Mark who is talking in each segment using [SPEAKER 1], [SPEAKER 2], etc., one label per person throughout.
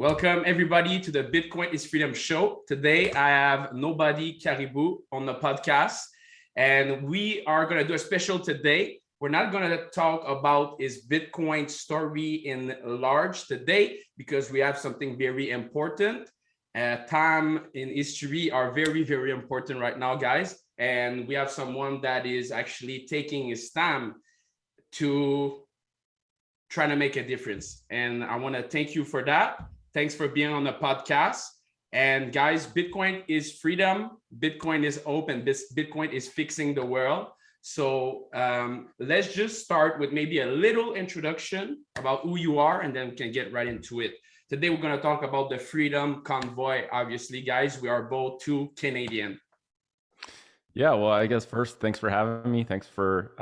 [SPEAKER 1] Welcome everybody to the Bitcoin is Freedom show. Today I have Nobody Caribou on the podcast, and we are going to do a special today. We're not going to talk about is Bitcoin story in large today because we have something very important. Time in history are very, very important right now, guys. And we have someone that is actually taking his time to trying to make a difference. And I want to thank you for that. Thanks for being on the podcast. And guys, Bitcoin is freedom. Bitcoin is open. Bitcoin is fixing the world. So let's just start with maybe a little introduction about who you are, and then we can get right into it. Today, we're going to talk about the Freedom Convoy. Obviously, guys, we are both two Canadian.
[SPEAKER 2] Yeah, well, I guess first, thanks for having me. Thanks for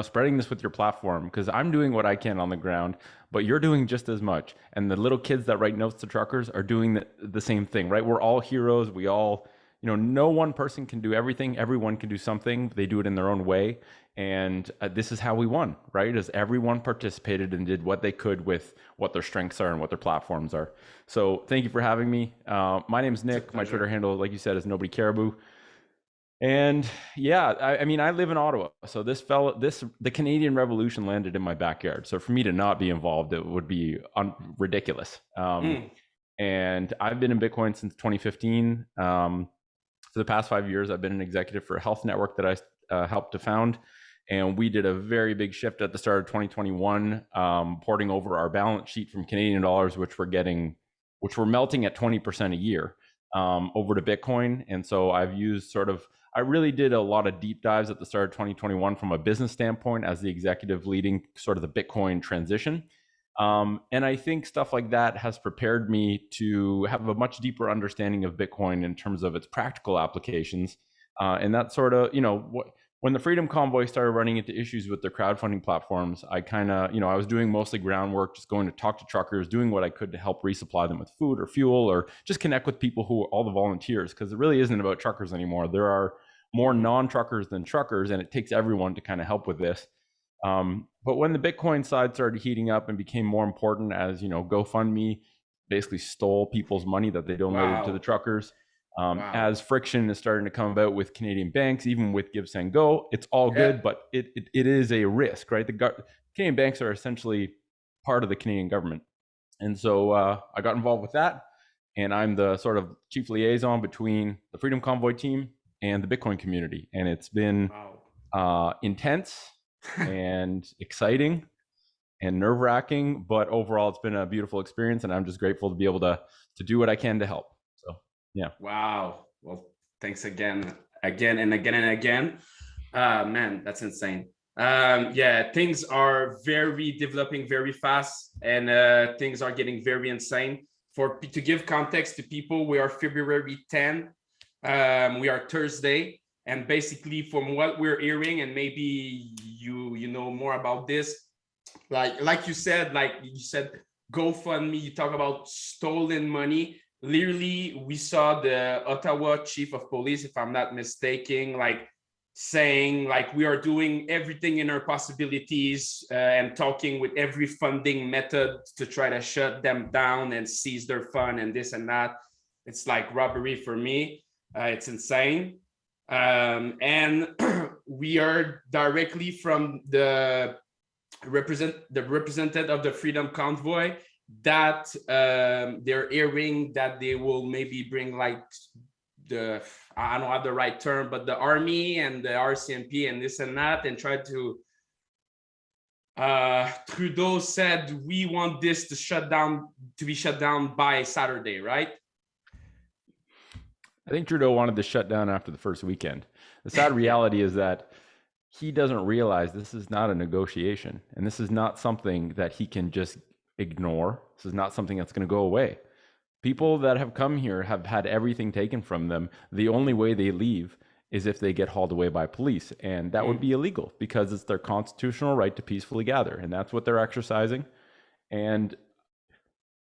[SPEAKER 2] spreading this with your platform, because I'm doing what I can on the ground, but you're doing just as much. And the little kids that write notes to truckers are doing the same thing, right? We're all heroes. We all, no one person can do everything. Everyone can do something. They do it in their own way. And this is how we won, right? As everyone participated and did what they could with what their strengths are and what their platforms are. So thank you for having me. My name's Nick. My Twitter handle, like you said, is Nobody Caribou. And yeah, I mean, I live in Ottawa, so the Canadian Revolution landed in my backyard. So for me to not be involved, it would be ridiculous. And I've been in Bitcoin since 2015. For the past 5 years, I've been an executive for a health network that I helped to found. And we did a very big shift at the start of 2021, porting over our balance sheet from Canadian dollars, which were melting at 20% a year, over to Bitcoin. And so I've used I really did a lot of deep dives at the start of 2021 from a business standpoint as the executive leading sort of the Bitcoin transition. And I think stuff like that has prepared me to have a much deeper understanding of Bitcoin in terms of its practical applications. And that sort of, when the Freedom Convoy started running into issues with their crowdfunding platforms, I I was doing mostly groundwork, just going to talk to truckers, doing what I could to help resupply them with food or fuel, or just connect with people who are all the volunteers, because it really isn't about truckers anymore. There are more non-truckers than truckers, and it takes everyone to kind of help with this. But when the Bitcoin side started heating up and became more important, as GoFundMe basically stole people's money that they donated to the truckers. As friction is starting to come about with Canadian banks, even with 𝐉𝐸, it's all good, but it is a risk, right? The Canadian banks are essentially part of the Canadian government. And so I got involved with that, and I'm the sort of chief liaison between the Freedom Convoy team and the Bitcoin community. And it's been intense and exciting and nerve-wracking, but overall it's been a beautiful experience, and I'm just grateful to be able to do what I can to help. Yeah.
[SPEAKER 1] Wow. Well, thanks again and again. Man, that's insane. Yeah, things are developing very fast, and things are getting very insane. To give context to people, we are February 10. We are Thursday, and basically from what we're hearing, and maybe you know more about this, like you said GoFundMe, you talk about stolen money. Literally, we saw the Ottawa chief of police, if I'm not mistaken, saying we are doing everything in our possibilities and talking with every funding method to try to shut them down and seize their fund and this and that. It's like robbery for me. It's insane. And we are directly from the representative of the Freedom Convoy, that they're hearing that they will maybe bring I don't have the right term, but the army and the RCMP and this and that, and try to Trudeau said we want this to be shut down by Saturday, right?
[SPEAKER 2] I think Trudeau wanted to shut down after the first weekend. The sad reality is that he doesn't realize this is not a negotiation, and this is not something that he can just ignore. This is not something that's going to go away. People that have come here have had everything taken from them. The only way they leave is if they get hauled away by police, and that would be illegal because it's their constitutional right to peacefully gather, and that's what they're exercising. And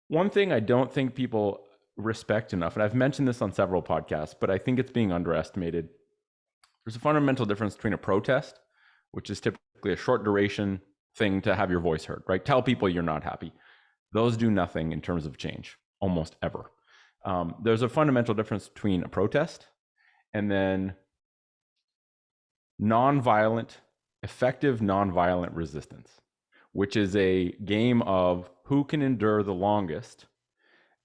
[SPEAKER 2] one thing I don't think people respect enough, and I've mentioned this on several podcasts, but I think it's being underestimated. There's a fundamental difference between a protest, which is typically a short duration thing to have your voice heard, right? Tell people you're not happy. those do nothing in terms of change, almost ever. There's a fundamental difference between a protest and then effective nonviolent resistance, which is a game of who can endure the longest.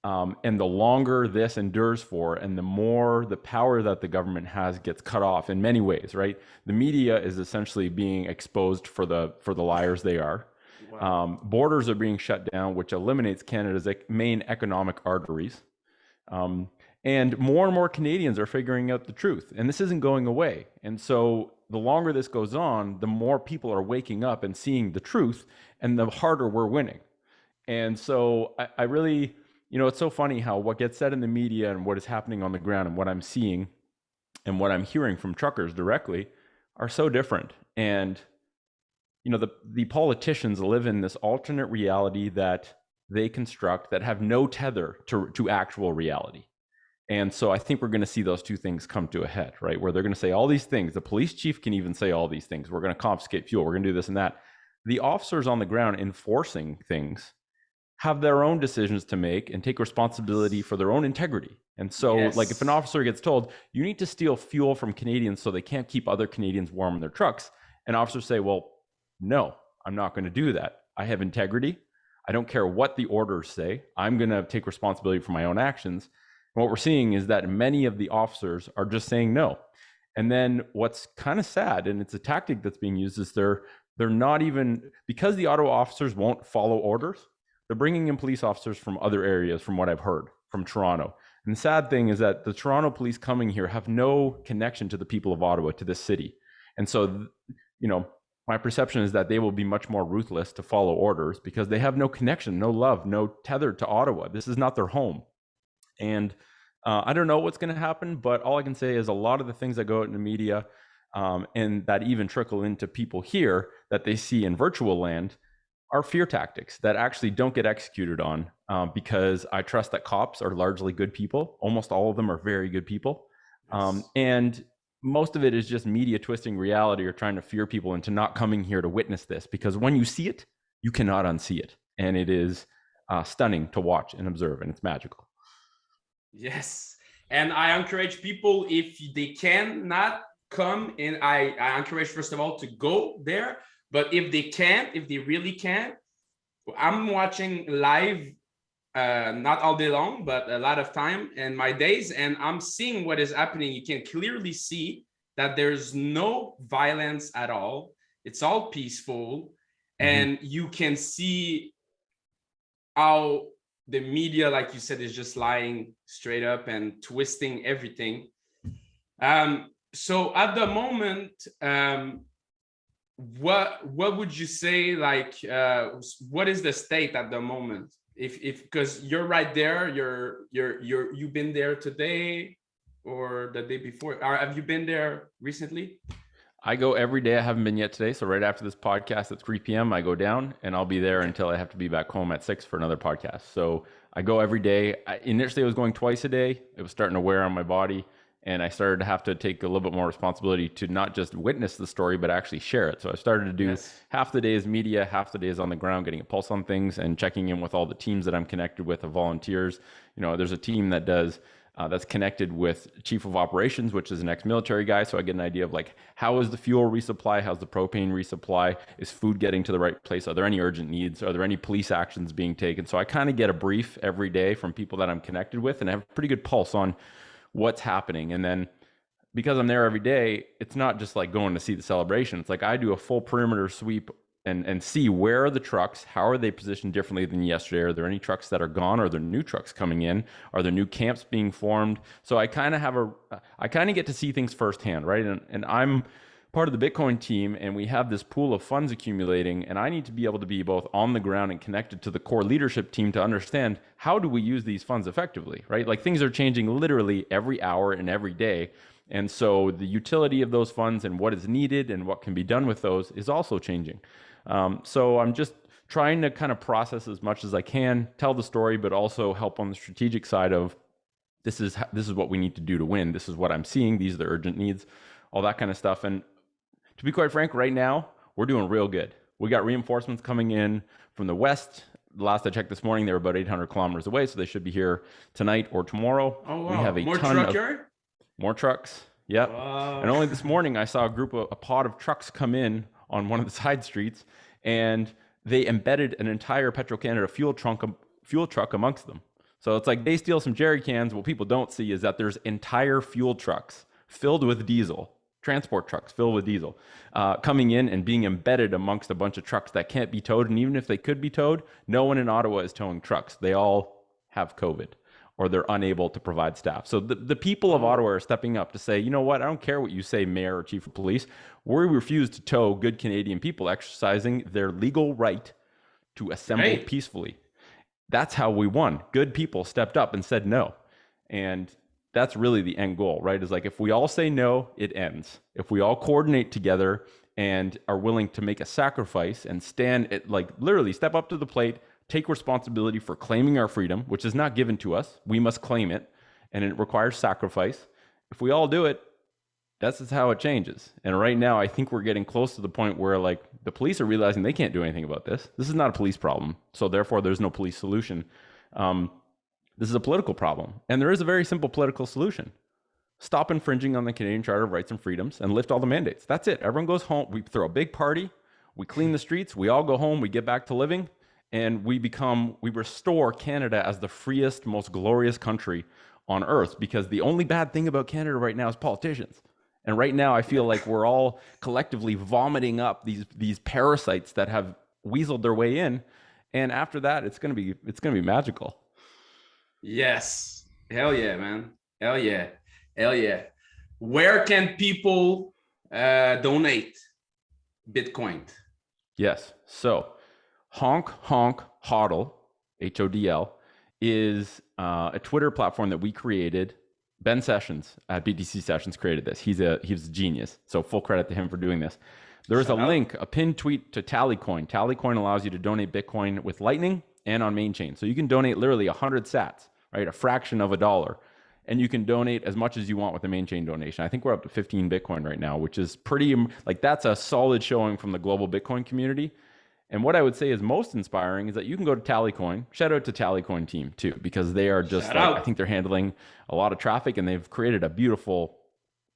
[SPEAKER 2] And the longer this endures for, and the more the power that the government has gets cut off in many ways, right? The media is essentially being exposed for the liars they are. Wow. Borders are being shut down, which eliminates Canada's main economic arteries. And more Canadians are figuring out the truth, and this isn't going away. And so the longer this goes on, the more people are waking up and seeing the truth, and the harder we're winning. And so I really, it's so funny how what gets said in the media and what is happening on the ground and what I'm seeing and what I'm hearing from truckers directly are so different. And, the politicians live in this alternate reality that they construct that have no tether to actual reality. And so I think we're going to see those two things come to a head, right? Where they're going to say all these things. The police chief can even say all these things. We're going to confiscate fuel. We're going to do this and that. The officers on the ground enforcing things have their own decisions to make and take responsibility for their own integrity. And so, like, if an officer gets told, you need to steal fuel from Canadians so they can't keep other Canadians warm in their trucks, and officers say, well, no, I'm not going to do that. I have integrity. I don't care what the orders say. I'm going to take responsibility for my own actions. And what we're seeing is that many of the officers are just saying no. And then what's kind of sad, and it's a tactic that's being used, is they're not even, because the Ottawa officers won't follow orders, they're bringing in police officers from other areas, from what I've heard, from Toronto. And the sad thing is that the Toronto police coming here have no connection to the people of Ottawa, to this city. And so, my perception is that they will be much more ruthless to follow orders because they have no connection, no love, no tether to Ottawa. This is not their home. And I don't know what's going to happen, but all I can say is a lot of the things that go out in the media and that even trickle into people here that they see in virtual land are fear tactics that actually don't get executed on because I trust that cops are largely good people. Almost all of them are very good people. And most of it is just media twisting reality or trying to fear people into not coming here to witness this, because when you see it, you cannot unsee it. And it is stunning to watch and observe, and it's magical.
[SPEAKER 1] Yes. And I encourage people, if they cannot come in, I encourage, first of all, to go there. But if they can't, if they really can't, I'm watching live, not all day long, but a lot of time in my days, and I'm seeing what is happening. You can clearly see that there's no violence at all. It's all peaceful. And you can see how the media, like you said, is just lying straight up and twisting everything. So at the moment, what would you say, like, what is the state at the moment? If because you're right there, you've been there today or the day before, or have you been there recently?
[SPEAKER 2] I go every day. I haven't been yet today. So right after this podcast at 3 p.m., I go down and I'll be there until I have to be back home at 6 for another podcast. So I go every day. Initially, I was going twice a day. It was starting to wear on my body. And I started to have to take a little bit more responsibility to not just witness the story, but actually share it. So I started to do half the day is media, half the day is on the ground, getting a pulse on things and checking in with all the teams that I'm connected with of volunteers. There's a team that does that's connected with chief of operations, which is an ex-military guy. So I get an idea of like, how is the fuel resupply? How's the propane resupply? Is food getting to the right place? Are there any urgent needs? Are there any police actions being taken? So I kind of get a brief every day from people that I'm connected with, and I have a pretty good pulse on what's happening. And then because I'm there every day, it's not just like going to see the celebration. It's like I do a full perimeter sweep and see where are the trucks, how are they positioned differently than yesterday? Are there any trucks that are gone? Are there new trucks coming in? Are there new camps being formed? So I kind of get to see things firsthand, right? And I'm part of the Bitcoin team, and we have this pool of funds accumulating, and I need to be able to be both on the ground and connected to the core leadership team to understand how do we use these funds effectively, right? Like things are changing literally every hour and every day. And so the utility of those funds and what is needed and what can be done with those is also changing. So I'm just trying to kind of process as much as I can, tell the story, but also help on the strategic side of this is what we need to do to win. This is what I'm seeing. These are the urgent needs, all that kind of stuff. And to be quite frank, right now, we're doing real good. We got reinforcements coming in from the west, last I checked this morning, they were about 800 kilometers away, so they should be here tonight or tomorrow.
[SPEAKER 1] Oh, wow.
[SPEAKER 2] We have a
[SPEAKER 1] More
[SPEAKER 2] ton of
[SPEAKER 1] trucker?
[SPEAKER 2] more trucks. Yep.
[SPEAKER 1] Wow.
[SPEAKER 2] And only this morning I saw a pod of trucks come in on one of the side streets, and they embedded an entire Petro-Canada fuel truck amongst them. So it's like they steal some jerry cans. What people don't see is that there's entire fuel trucks filled with diesel, transport trucks filled with diesel, coming in and being embedded amongst a bunch of trucks that can't be towed. And even if they could be towed, no one in Ottawa is towing trucks. They all have COVID, or they're unable to provide staff. So the people of Ottawa are stepping up to say, you know what, I don't care what you say, Mayor or Chief of Police. We refuse to tow good Canadian people exercising their legal right to assemble peacefully. That's how we won. Good people stepped up and said no. And that's really the end goal, right? Is like, if we all say no, it ends. If we all coordinate together and are willing to make a sacrifice and literally step up to the plate, take responsibility for claiming our freedom, which is not given to us. We must claim it, and it requires sacrifice. If we all do it, that's just how it changes. And right now, I think we're getting close to the point where like the police are realizing they can't do anything about this. This is not a police problem. So therefore, there's no police solution. This is a political problem. And there is a very simple political solution. Stop infringing on the Canadian Charter of Rights and Freedoms and lift all the mandates. That's it. Everyone goes home. We throw a big party. We clean the streets. We all go home. We get back to living. And we restore Canada as the freest, most glorious country on earth, because the only bad thing about Canada right now is politicians. And right now, I feel like we're all collectively vomiting up these parasites that have weaseled their way in. And after that, it's gonna be magical.
[SPEAKER 1] Yes. Hell yeah, man. Hell yeah. Hell yeah. Where can people donate Bitcoin?
[SPEAKER 2] Yes. So Honk HODL, HODL, is a Twitter platform that we created. Ben Sessions at BTC Sessions created this. He was a genius. So full credit to him for doing this. There is a link, a pinned tweet to Tallycoin. Tallycoin allows you to donate Bitcoin with Lightning and on main chain. So you can donate literally 100 sats, right? A fraction of $1. And you can donate as much as you want with the main chain donation. I think we're up to 15 Bitcoin right now, which is pretty, like, that's a solid showing from the global Bitcoin community. And what I would say is most inspiring is that you can go to Tallycoin. Shout out to Tallycoin team too, because they are just, I think they're handling a lot of traffic, and they've created a beautiful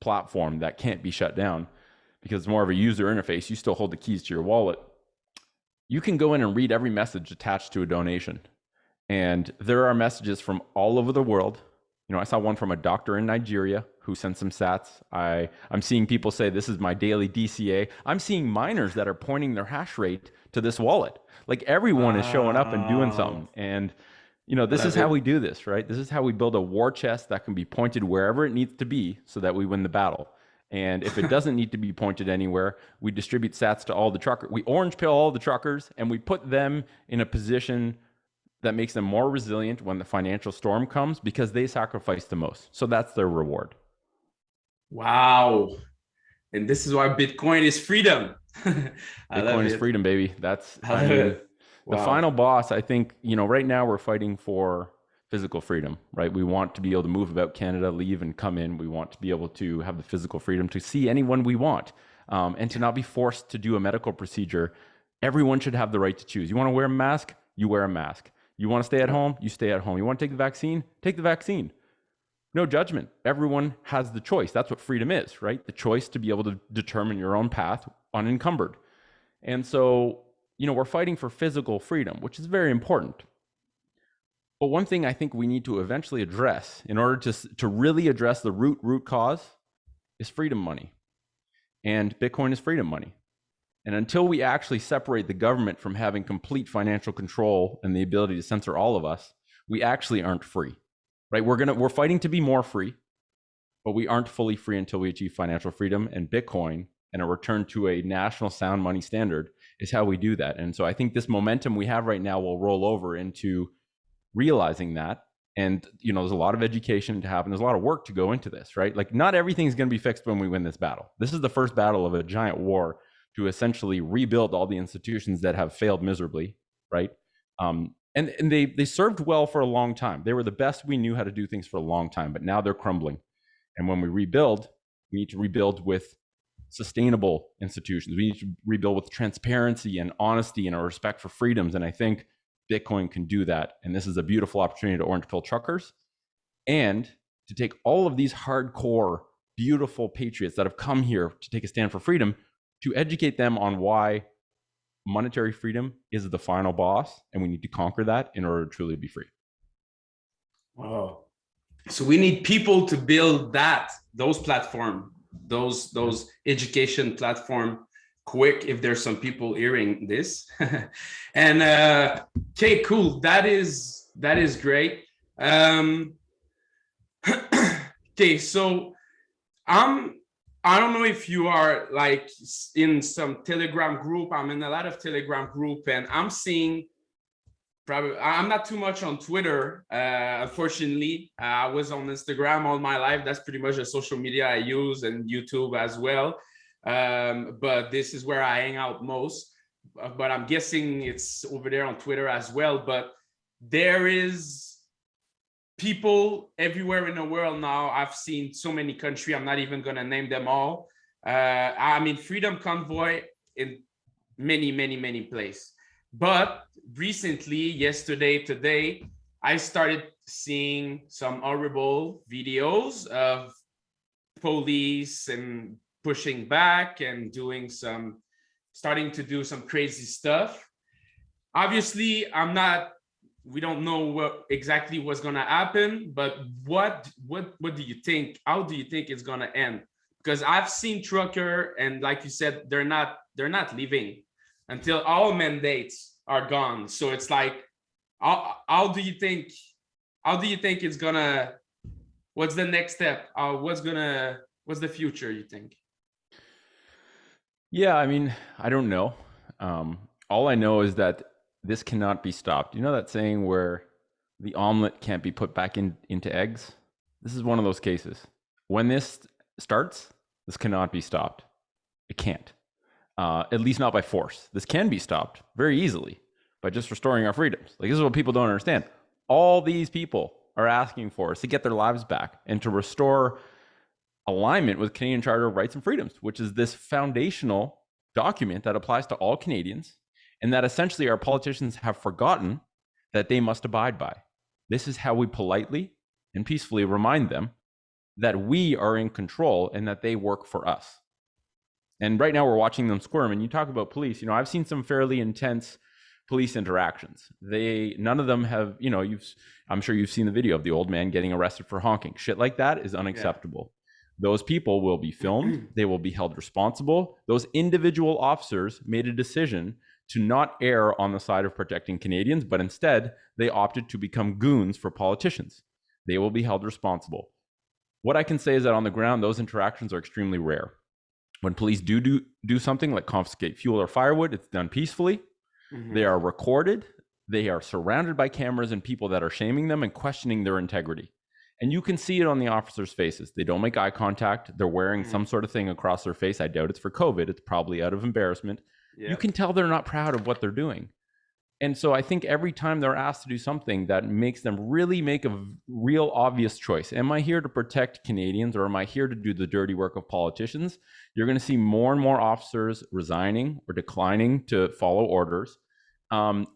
[SPEAKER 2] platform that can't be shut down because it's more of a user interface. You still hold the keys to your wallet. You can go in and read every message attached to a donation. And there are messages from all over the world. You know, I saw one from a doctor in Nigeria who sent some sats. I'm seeing people say, this is my daily DCA. I'm seeing miners that are pointing their hash rate to this wallet. Like, everyone is showing up and doing something. And, you know, this is how we do this, right? This is how we build a war chest that can be pointed wherever it needs to be so that we win the battle. And if it doesn't need to be pointed anywhere, we distribute sats to all the truckers. We orange pill all the truckers, and we put them in a position that makes them more resilient when the financial storm comes, because they sacrifice the most. So that's their reward.
[SPEAKER 1] Wow. And this is why Bitcoin is freedom.
[SPEAKER 2] Bitcoin is freedom, baby. That's, I mean, the final boss. I think, you know, right now we're fighting for physical freedom, right? We want to be able to move about Canada, leave and come in. We want to be able to have the physical freedom to see anyone we want, and to not be forced to do a medical procedure. Everyone should have the right to choose. You want to wear a mask? You wear a mask. You want to stay at home? You stay at home. You want to take the vaccine? Take the vaccine. No judgment. Everyone has the choice. That's what freedom is, right? The choice to be able to determine your own path unencumbered. And so, you know, we're fighting for physical freedom, which is very important. But one thing I think we need to eventually address in order to really address the root cause is freedom money. And Bitcoin is freedom money. And until we actually separate the government from having complete financial control and the ability to censor all of us, we actually aren't free, right? We're fighting to be more free, but we aren't fully free until we achieve financial freedom. And Bitcoin and a return to a national sound money standard is how we do that. And so I think this momentum we have right now will roll over into realizing that. And, you know, there's a lot of education to happen. There's a lot of work to go into this, right? Like, not everything's going to be fixed when we win this battle. This is the first battle of a giant war to essentially rebuild all the institutions that have failed miserably, right? And they served well for a long time. They were the best we knew how to do things for a long time, but now they're crumbling. And when we rebuild, we need to rebuild with sustainable institutions. We need to rebuild with transparency and honesty and a respect for freedoms. And I think Bitcoin can do that. And this is a beautiful opportunity to orange pill truckers and to take all of these hardcore, beautiful patriots that have come here to take a stand for freedom, to educate them on why monetary freedom is the final boss, and we need to conquer that in order to truly be free.
[SPEAKER 1] Wow. So we need people to build those platform, those education platform quick, if there's some people hearing this. And okay, cool. That is great. Okay, so I don't know if you are like in some Telegram group. I'm in a lot of Telegram group, and I'm seeing, probably, I'm not too much on Twitter, unfortunately. I was on Instagram all my life. That's pretty much the social media I use, and YouTube as well. But this is where I hang out most. But I'm guessing it's over there on Twitter as well. But there is people everywhere in the world now. I've seen so many countries. I'm not even going to name them all. I mean, Freedom Convoy in many places. But recently, yesterday, today, I started seeing some horrible videos of police and pushing back and starting to do some crazy stuff. Obviously, we don't know what exactly what's going to happen, but what do you think? How do you think it's going to end? Because I've seen trucker, and like you said, they're not leaving until all mandates are gone. So it's like, how do you think it's gonna, what's the next step? What's the future, you think?
[SPEAKER 2] Yeah, I mean, I don't know. All I know is that this cannot be stopped. You know that saying where the omelet can't be put back into eggs? This is one of those cases. When this starts, this cannot be stopped. It can't. At least not by force. This can be stopped very easily by just restoring our freedoms. Like, this is what people don't understand. All these people are asking for is to get their lives back and to restore alignment with Canadian Charter of Rights and Freedoms, which is this foundational document that applies to all Canadians, and that essentially our politicians have forgotten that they must abide by. This is how we politely and peacefully remind them that we are in control and that they work for us. And right now we're watching them squirm. And you talk about police, you know, I've seen some fairly intense police interactions. None of them have, you know, I'm sure you've seen the video of the old man getting arrested for honking. Shit like that is unacceptable. Yeah. Those people will be filmed. They will be held responsible. Those individual officers made a decision to not err on the side of protecting Canadians, but instead they opted to become goons for politicians. They will be held responsible. What I can say is that on the ground, those interactions are extremely rare. When police do something like confiscate fuel or firewood, it's done peacefully. Mm-hmm. They are recorded. They are surrounded by cameras and people that are shaming them and questioning their integrity. And you can see it on the officers' faces. They don't make eye contact. They're wearing some sort of thing across their face. I doubt it's for COVID. It's probably out of embarrassment. Yeah. You can tell they're not proud of what they're doing. And so I think every time they're asked to do something that makes them really make a real obvious choice, am I here to protect Canadians or am I here to do the dirty work of politicians? You're going to see more and more officers resigning or declining to follow orders,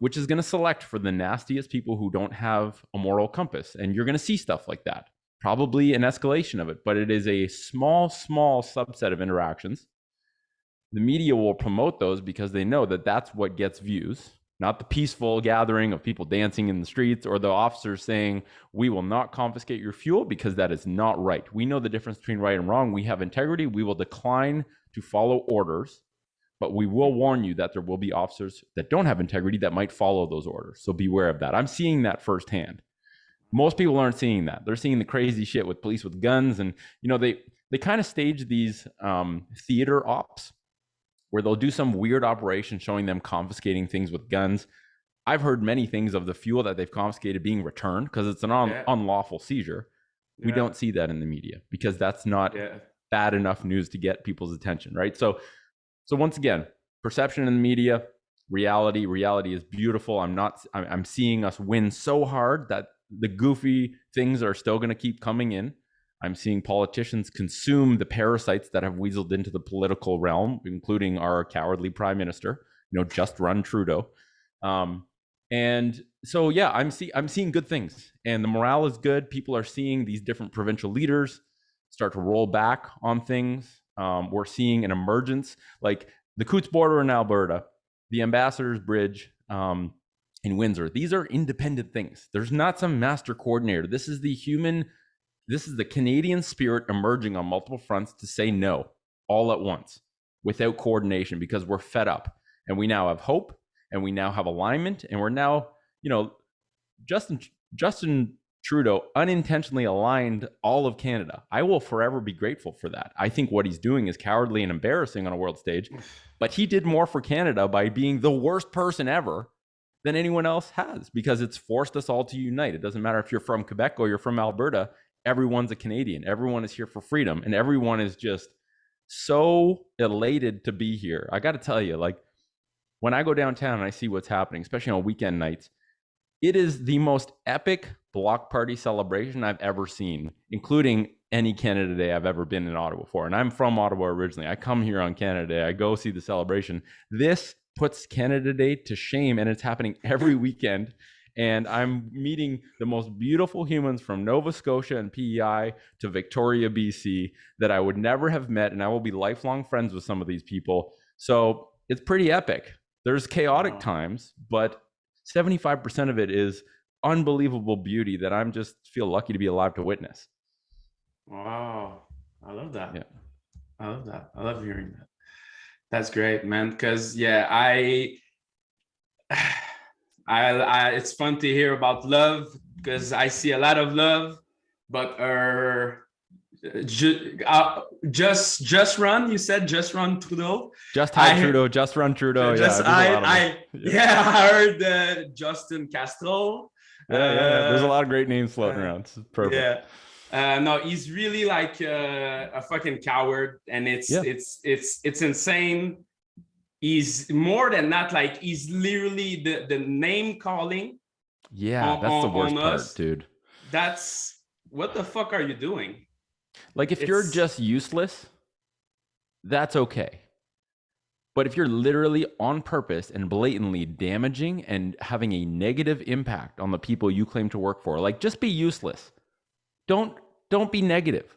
[SPEAKER 2] which is going to select for the nastiest people who don't have a moral compass. And you're going to see stuff like that, probably an escalation of it, but it is a small subset of interactions. The media will promote those because they know that that's what gets views, not the peaceful gathering of people dancing in the streets or the officers saying, we will not confiscate your fuel because that is not right. We know the difference between right and wrong. We have integrity. We will decline to follow orders, but we will warn you that there will be officers that don't have integrity that might follow those orders. So beware of that. I'm seeing that firsthand. Most people aren't seeing that. They're seeing the crazy shit with police with guns. And, you know, they kind of stage these theater ops where they'll do some weird operation showing them confiscating things with guns. I've heard many things of the fuel that they've confiscated being returned because it's an unlawful seizure. We don't see that in the media because that's not bad enough news to get people's attention, right? So once again, perception in the media, reality is beautiful. I'm seeing us win so hard that the goofy things are still going to keep coming in. I'm seeing politicians consume the parasites that have weaseled into the political realm, including our cowardly prime minister, just run Trudeau. And so, yeah, I'm seeing good things, and the morale is good. People are seeing these different provincial leaders start to roll back on things. We're seeing an emergence, like the Coutts border in Alberta, the Ambassador's Bridge in Windsor. These are independent things. There's not some master coordinator. This is the Canadian spirit emerging on multiple fronts to say no all at once without coordination, because we're fed up, and we now have hope, and we now have alignment, and we're now, Justin Trudeau unintentionally aligned all of Canada. I will forever be grateful for that. I think what he's doing is cowardly and embarrassing on a world stage, but he did more for Canada by being the worst person ever than anyone else has, because it's forced us all to unite. It doesn't matter if you're from Quebec or you're from Alberta. Everyone's a Canadian. Everyone is here for freedom, and everyone is just so elated to be here. I got to tell you, like, when I go downtown and I see what's happening, especially on weekend nights, it is the most epic block party celebration I've ever seen, including any Canada Day I've ever been in Ottawa for. And I'm from Ottawa originally. I come here on Canada Day. I go see the celebration. This puts Canada Day to shame, and it's happening every weekend. And I'm meeting the most beautiful humans from Nova Scotia and PEI to Victoria, BC, that I would never have met. And I will be lifelong friends with some of these people. So it's pretty epic. There's chaotic times, but 75% of it is unbelievable beauty that I'm just feel lucky to be alive to witness.
[SPEAKER 1] Wow. I love that.
[SPEAKER 2] Yeah.
[SPEAKER 1] I love that. I love hearing that. That's great, man. Because I it's fun to hear about love, because I see a lot of love, but just run. You said just run Trudeau.
[SPEAKER 2] Just hide Trudeau. Just run Trudeau.
[SPEAKER 1] I heard Justin Castro.
[SPEAKER 2] Yeah. There's a lot of great names floating around. It's perfect.
[SPEAKER 1] Yeah. No, he's really like a fucking coward, and it's insane. He's more than that. Like, he's literally the name calling.
[SPEAKER 2] Yeah, that's the worst part, dude.
[SPEAKER 1] That's, what the fuck are you doing?
[SPEAKER 2] Like, if you're just useless, that's okay. But if you're literally on purpose and blatantly damaging and having a negative impact on the people you claim to work for, like, just be useless. Don't be negative.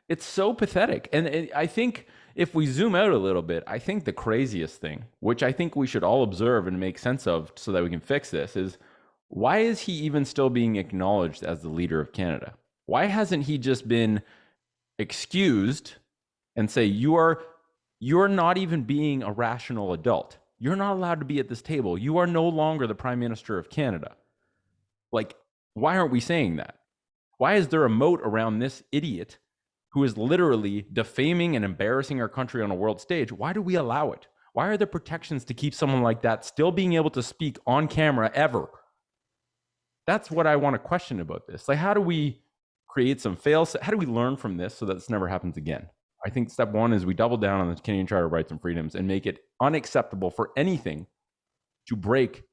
[SPEAKER 2] It's so pathetic. And I think if we zoom out a little bit, I think the craziest thing, which I think we should all observe and make sense of so that we can fix this, is why is he even still being acknowledged as the leader of Canada? Why hasn't he just been excused and say, you're not even being a rational adult. You're not allowed to be at this table. You are no longer the Prime Minister of Canada. Like, why aren't we saying that? Why is there a moat around this idiot who is literally defaming and embarrassing our country on a world stage? Why do we allow it? Why are there protections to keep someone like that still being able to speak on camera ever? That's what I want to question about this. Like, how do we create some how do we learn from this so that this never happens again? I think step one is we double down on the Canadian Charter of Rights and Freedoms and make it unacceptable for anything to break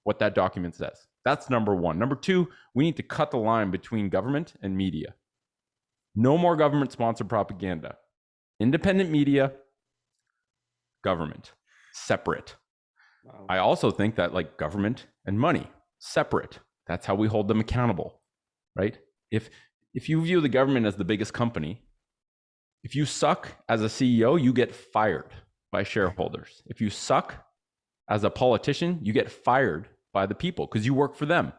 [SPEAKER 2] what that document says. That's number one. Number two, we need to cut the line between government and media. No more government-sponsored propaganda. Independent media, government, separate. Wow. I also think that, like, government and money, separate. That's how we hold them accountable, right? If you view the government as the biggest company, if you suck as a CEO, you get fired by shareholders. If you suck as a politician, you get fired by the people because you work for them.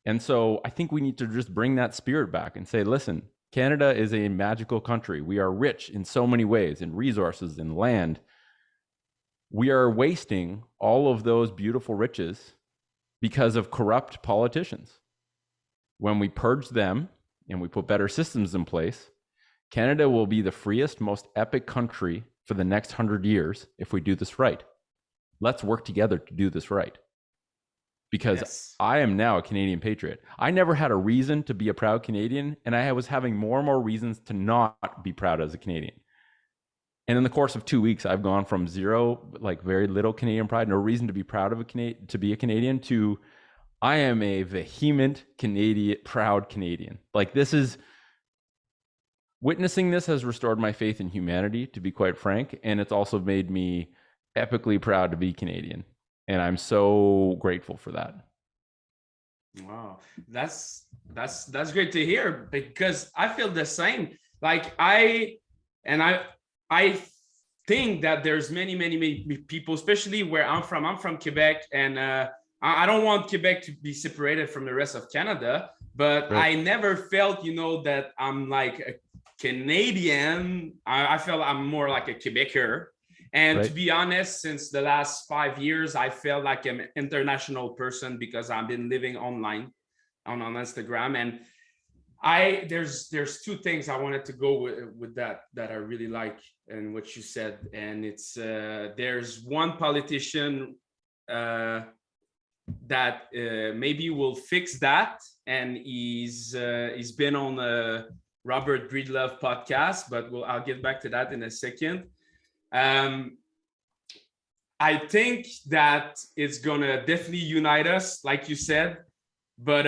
[SPEAKER 2] And so I think we need to just bring that spirit back and say, listen, Canada is a magical country. We are rich in so many ways, in resources, in land. We are wasting all of those beautiful riches because of corrupt politicians. When we purge them and we put better systems in place, Canada will be the freest, most epic country for the next 100 years if we do this right. Let's work together to do this right. Because I am now a Canadian patriot. I never had a reason to be a proud Canadian, and I was having more and more reasons to not be proud as a Canadian. And in the course of 2 weeks, I've gone from zero, like very little Canadian pride, no reason to be proud of to be a Canadian, to I am a vehement Canadian, proud Canadian. Like, witnessing this has restored my faith in humanity, to be quite frank, and it's also made me epically proud to be Canadian. And I'm so grateful for that.
[SPEAKER 1] Wow, that's great to hear, because I feel the same. Like I think that there's many people, especially where I'm from. I'm from Quebec, and I don't want Quebec to be separated from the rest of Canada, but
[SPEAKER 2] Right.
[SPEAKER 1] I never felt, that I'm like a Canadian. I felt I'm more like a Quebecer. And to
[SPEAKER 2] Right.
[SPEAKER 1] be honest, since the last 5 years, I felt like I'm an international person because I've been living online on Instagram. And there's two things I wanted to go with that I really like and what you said. And it's there's one politician that maybe will fix that, and he's been on Robert Breedlove podcast, but I'll get back to that in a second. I think that it's gonna definitely unite us, like you said, but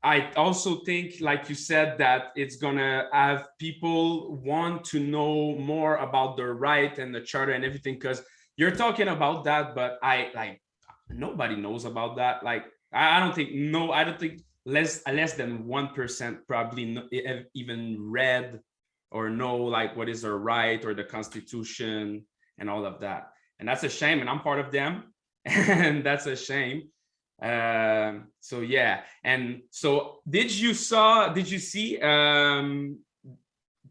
[SPEAKER 1] I also think, like you said, that it's gonna have people want to know more about their right and the charter and everything, because you're talking about that, but nobody knows about that. Like I don't think less than 1% probably even read or know like what is their right or the Constitution and all of that. And that's a shame, and I'm part of them. And that's a shame. So yeah. And so did you see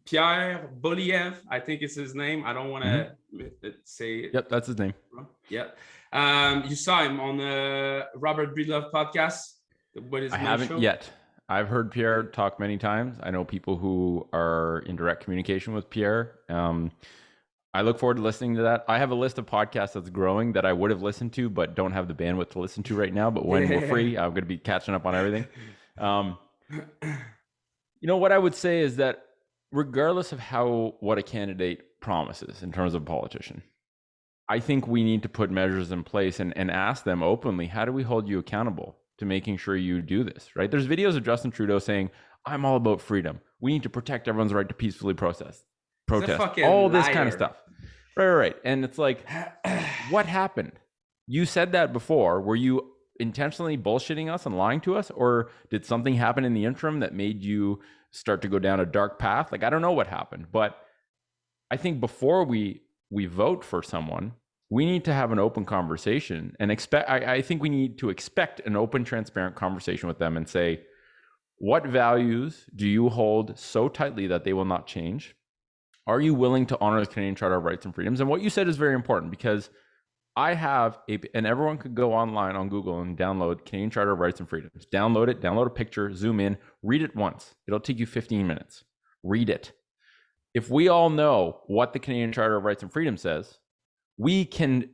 [SPEAKER 1] Pierre Boliev? I think it's his name. I don't want to say it.
[SPEAKER 2] Yep, that's his name.
[SPEAKER 1] Yep. You saw him on the Robert Breedlove podcast? What is
[SPEAKER 2] I haven't yet. I've heard Pierre talk many times. I know people who are in direct communication with Pierre. I look forward to listening to that. I have a list of podcasts that's growing that I would have listened to, but don't have the bandwidth to listen to right now. But when we're free, I'm going to be catching up on everything. What I would say is that regardless of what a candidate promises in terms of a politician, I think we need to put measures in place and ask them openly, how do we hold you accountable to making sure you do this, right? There's videos of Justin Trudeau saying, I'm all about freedom. We need to protect everyone's right to peacefully protest, all this kind of stuff. Right. And it's like, what happened? You said that before. Were you intentionally bullshitting us and lying to us? Or did something happen in the interim that made you start to go down a dark path? Like, I don't know what happened, but I think before we vote for someone, we need to have an open conversation and I think we need to expect an open, transparent conversation with them and say, what values do you hold so tightly that they will not change? Are you willing to honor the Canadian Charter of Rights and Freedoms? And what you said is very important, because I have and everyone could go online on Google and download Canadian Charter of Rights and Freedoms. Download it, download a picture, zoom in, read it once. It'll take you 15 minutes. Read it. If we all know what the Canadian Charter of Rights and Freedoms says, we can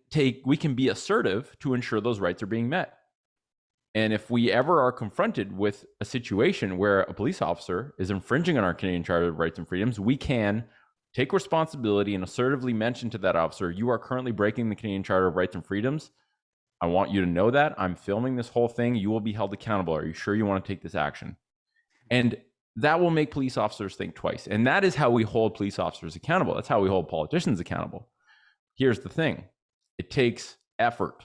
[SPEAKER 2] be assertive to ensure those rights are being met. And if we ever are confronted with a situation where a police officer is infringing on our Canadian Charter of Rights and Freedoms, we can take responsibility and assertively mention to that officer, you are currently breaking the Canadian Charter of Rights and Freedoms. I want you to know that. I'm filming this whole thing. You will be held accountable. Are you sure you want to take this action? And that will make police officers think twice. And that is how we hold police officers accountable. That's how we hold politicians accountable. Here's the thing. It takes effort.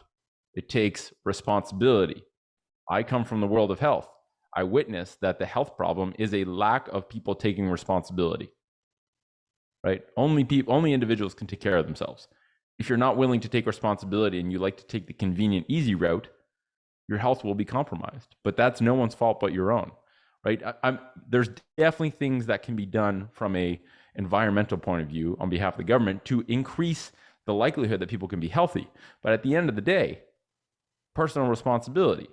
[SPEAKER 2] It takes responsibility. I come from the world of health. I witnessed that the health problem is a lack of people taking responsibility. Right? Only individuals can take care of themselves. If you're not willing to take responsibility and you like to take the convenient, easy route, your health will be compromised. But that's no one's fault but your own, right? There's definitely things that can be done from a environmental point of view on behalf of the government to increase the likelihood that people can be healthy. But at the end of the day, personal responsibility.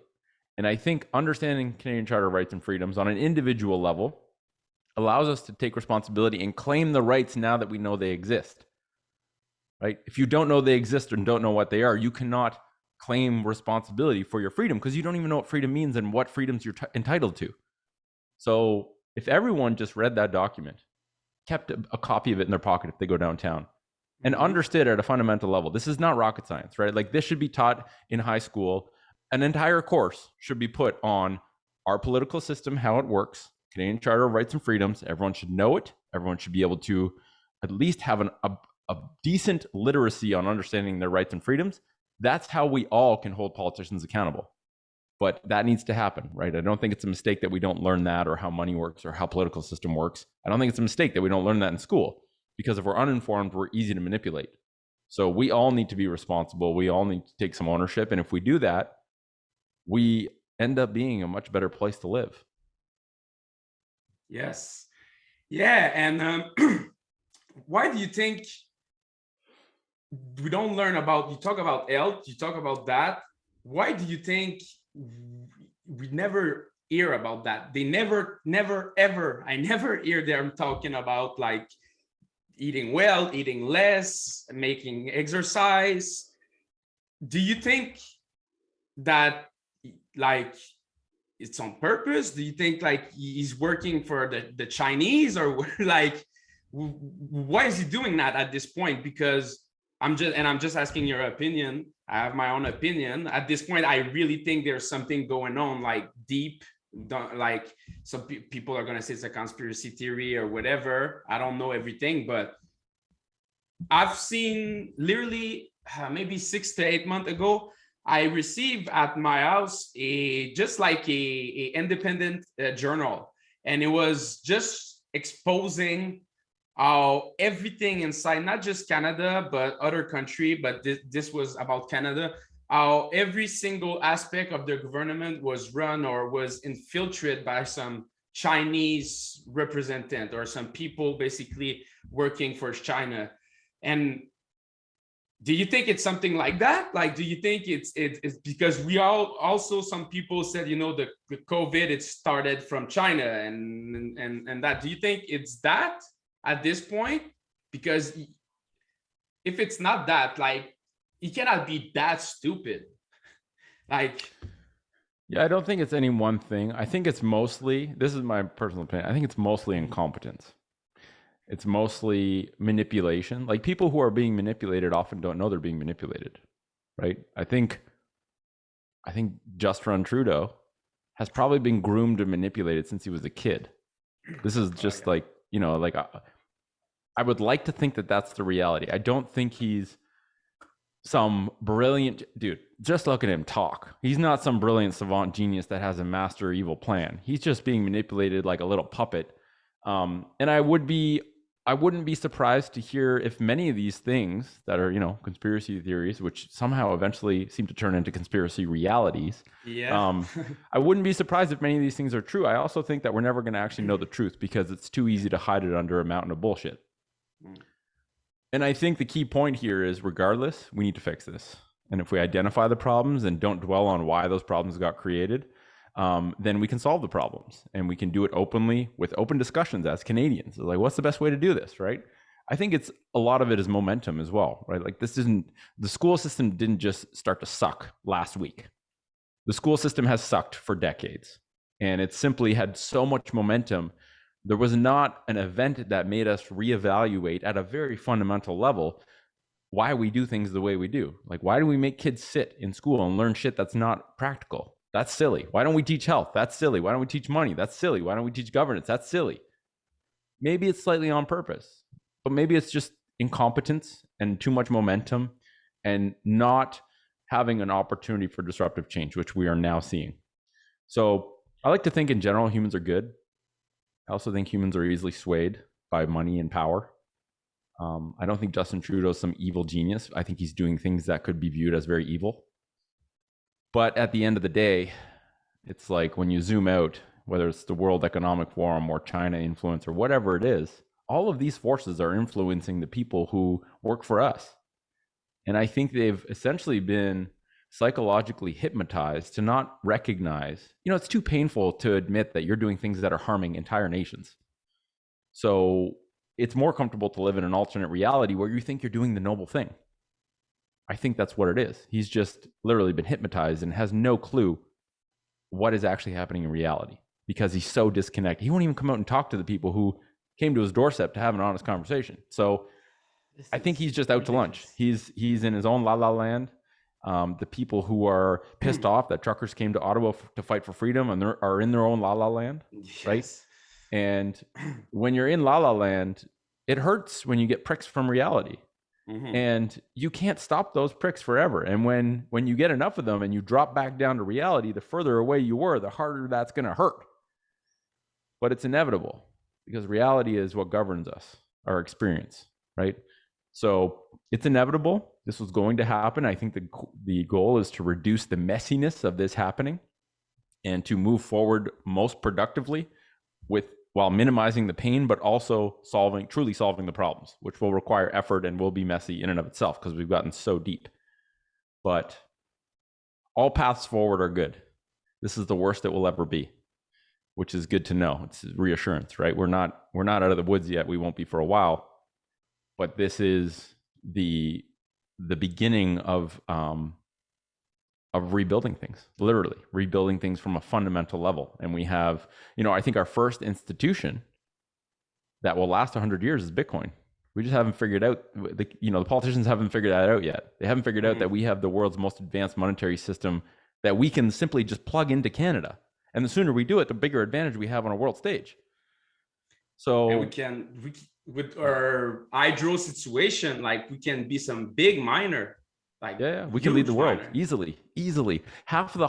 [SPEAKER 2] And I think understanding Canadian Charter of Rights and Freedoms on an individual level allows us to take responsibility and claim the rights now that we know they exist, right? If you don't know they exist and don't know what they are, you cannot claim responsibility for your freedom because you don't even know what freedom means and what freedoms you're entitled to. So if everyone just read that document, kept a copy of it in their pocket if they go downtown, and understood at a fundamental level, this is not rocket science, right? Like this should be taught in high school. An entire course should be put on our political system, how it works, Canadian Charter of Rights and Freedoms. Everyone should know it. Everyone should be able to at least have a decent literacy on understanding their rights and freedoms. That's how we all can hold politicians accountable. But that needs to happen, right? I don't think it's a mistake that we don't learn that, or how money works, or how political system works. I don't think it's a mistake that we don't learn that in school, because if we're uninformed, we're easy to manipulate. So we all need to be responsible. We all need to take some ownership. And if we do that, we end up being a much better place to live.
[SPEAKER 1] Yes. Yeah. And why do you think we don't learn about, you talk about health, you talk about that. Why do you think we never hear about that? They never, ever, I never hear them talking about like eating well, eating less, making exercise. Do you think that like it's on purpose? Do you think like he's working for the Chinese, or like why is he doing that at this point? Because I'm just asking your opinion. I have my own opinion. At this point, I really think there's something going on, like deep, like some people are going to say it's a conspiracy theory or whatever. I don't know everything, but I've seen literally maybe 6 to 8 months ago, I received at my house just like a independent journal, and it was just exposing how everything inside, not just Canada, but other country, but this was about Canada, how every single aspect of the government was run or was infiltrated by some Chinese representative or some people basically working for China. And do you think it's something like that? Like, do you think it's because we all also, some people said, you know, the COVID, it started from China and that. Do you think it's that at this point? Because if it's not that, like, you cannot be that stupid. Like,
[SPEAKER 2] yeah, I don't think it's any one thing. I think it's mostly, this is my personal opinion, I think it's mostly incompetence. It's mostly manipulation. Like, people who are being manipulated often don't know they're being manipulated, right? I think Justin Trudeau has probably been groomed and manipulated since he was a kid. This is just like, you know, like I would like to think that that's the reality. I don't think he's some brilliant dude. Just look at him talk. He's not some brilliant savant genius that has a master evil plan. He's just being manipulated like a little puppet. And I wouldn't be surprised to hear if many of these things that are, you know, conspiracy theories, which somehow eventually seem to turn into conspiracy realities.
[SPEAKER 1] Yeah.
[SPEAKER 2] I wouldn't be surprised if many of these things are true. I also think that we're never going to actually know the truth because it's too easy to hide it under a mountain of bullshit. And I think the key point here is, regardless, we need to fix this. And if we identify the problems and don't dwell on why those problems got created, then we can solve the problems, and we can do it openly with open discussions as Canadians. Like, what's the best way to do this, right? I think it's a lot of it is momentum as well, right? Like, the school system didn't just start to suck last week. The school system has sucked for decades, and it simply had so much momentum. There was not an event that made us reevaluate at a very fundamental level why we do things the way we do. Like, why do we make kids sit in school and learn shit that's not practical? That's silly. Why don't we teach health? That's silly. Why don't we teach money? That's silly. Why don't we teach governance? That's silly. Maybe it's slightly on purpose, but maybe it's just incompetence and too much momentum and not having an opportunity for disruptive change, which we are now seeing. So I like to think in general, humans are good. I also think humans are easily swayed by money and power. I don't think Justin Trudeau is some evil genius. I think he's doing things that could be viewed as very evil. But at the end of the day, it's like when you zoom out, whether it's the World Economic Forum or China influence or whatever it is, all of these forces are influencing the people who work for us. And I think they've essentially been psychologically hypnotized to not recognize, you know, it's too painful to admit that you're doing things that are harming entire nations. So it's more comfortable to live in an alternate reality where you think you're doing the noble thing. I think that's what it is. He's just literally been hypnotized and has no clue what is actually happening in reality because he's so disconnected. He won't even come out and talk to the people who came to his doorstep to have an honest conversation. So I think he's just out to lunch. He's in his own la land. The people who are pissed off that truckers came to Ottawa to fight for freedom and are in their own la land, yes. Right? And when you're in la land, it hurts when you get pricks from reality. And you can't stop those pricks forever. And when you get enough of them and you drop back down to reality, the further away you were, the harder that's going to hurt. But it's inevitable because reality is what governs us, our experience, right? So it's inevitable. This was going to happen. I think the goal is to reduce the messiness of this happening and to move forward most productively while minimizing the pain, but also truly solving the problems, which will require effort and will be messy in and of itself because we've gotten so deep. But all paths forward are good. This is the worst it will ever be, which is good to know. It's reassurance, right? We're not out of the woods yet. We won't be for a while, but this is the beginning of rebuilding things, literally rebuilding things from a fundamental level. And we have, I think our first institution that will last 100 years is Bitcoin. We just haven't figured out, the politicians haven't figured that out yet. They haven't figured out that we have the world's most advanced monetary system that we can simply just plug into Canada. And the sooner we do it, the bigger advantage we have on a world stage. So
[SPEAKER 1] and we with our hydro situation, like we can be some big miner. Like
[SPEAKER 2] we can lead the world easily. Half of the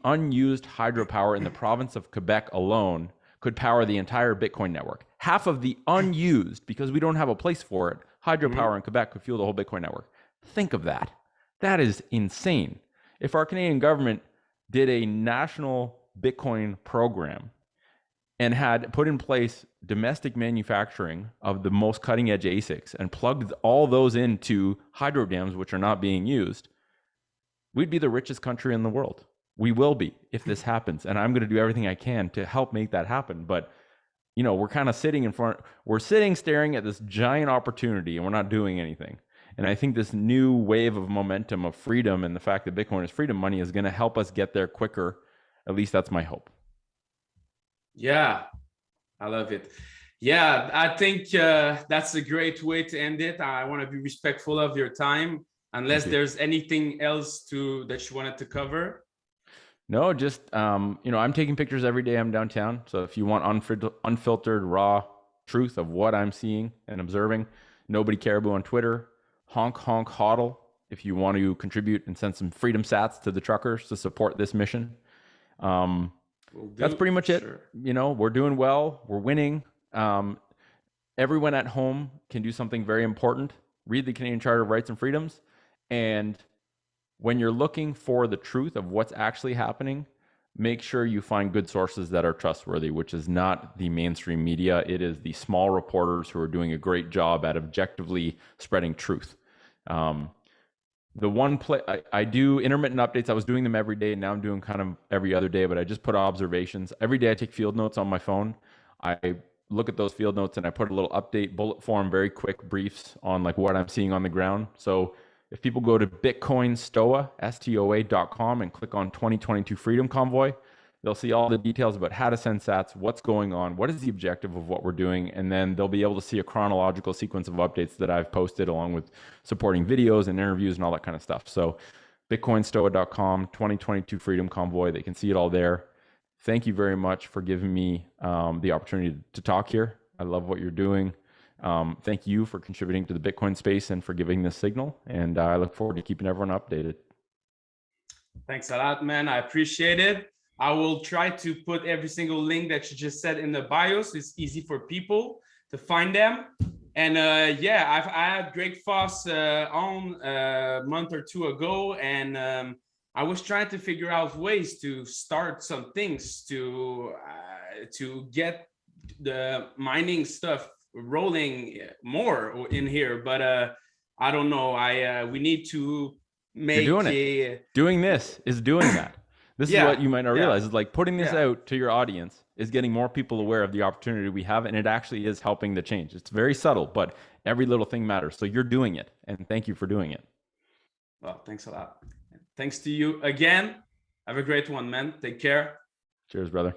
[SPEAKER 2] unused hydropower in the province of Quebec alone could power the entire Bitcoin network. Half of the unused, because we don't have a place for it, hydropower in Quebec could fuel the whole Bitcoin network. Think of that. That is insane. If our Canadian government did a national Bitcoin program and had put in place domestic manufacturing of the most cutting edge ASICs and plugged all those into hydro dams, which are not being used, we'd be the richest country in the world. We will be if this happens. And I'm going to do everything I can to help make that happen. But, we're kind of staring at this giant opportunity and we're not doing anything. And I think this new wave of momentum of freedom and the fact that Bitcoin is freedom money is going to help us get there quicker. At least that's my hope.
[SPEAKER 1] Yeah, I love it. Yeah, I think that's a great way to end it. I want to be respectful of your time, unless there's anything else that you wanted to cover.
[SPEAKER 2] No, just, I'm taking pictures every day I'm downtown. So if you want unfiltered, raw truth of what I'm seeing and observing, Nobody Caribou on Twitter, honk hodl if you want to contribute and send some freedom sats to the truckers to support this mission. That's pretty much it. We're doing well. We're winning. Everyone at home can do something very important. Read the Canadian Charter of Rights and Freedoms. And when you're looking for the truth of what's actually happening, make sure you find good sources that are trustworthy, which is not the mainstream media. It is the small reporters who are doing a great job at objectively spreading truth. The one I do intermittent updates. I was doing them every day. Now I'm doing kind of every other day, but I just put observations. Every day I take field notes on my phone. I look at those field notes and I put a little update, bullet form, very quick briefs on like what I'm seeing on the ground. So if people go to bitcoinstoa.com and click on 2022 Freedom Convoy, they'll see all the details about how to send sats, what's going on, what is the objective of what we're doing, and then they'll be able to see a chronological sequence of updates that I've posted along with supporting videos and interviews and all that kind of stuff. So bitcoinstoa.com, 2022 Freedom Convoy, they can see it all there. Thank you very much for giving me the opportunity to talk here. I love what you're doing. Thank you for contributing to the Bitcoin space and for giving this signal. And I look forward to keeping everyone updated.
[SPEAKER 1] Thanks a lot, man. I appreciate it. I will try to put every single link that you just said in the bio, so it's easy for people to find them. And I had Greg Foss on a month or two ago, and I was trying to figure out ways to start some things to get the mining stuff rolling more in here. But I don't know. We need to make
[SPEAKER 2] doing this is doing that. This is what you might not realize is like putting this out to your audience is getting more people aware of the opportunity we have. And it actually is helping the change. It's very subtle, but every little thing matters. So you're doing it. And thank you for doing it.
[SPEAKER 1] Well, thanks a lot. Thanks to you again. Have a great one, man. Take care.
[SPEAKER 2] Cheers, brother.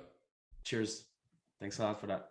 [SPEAKER 1] Cheers. Thanks a lot for that.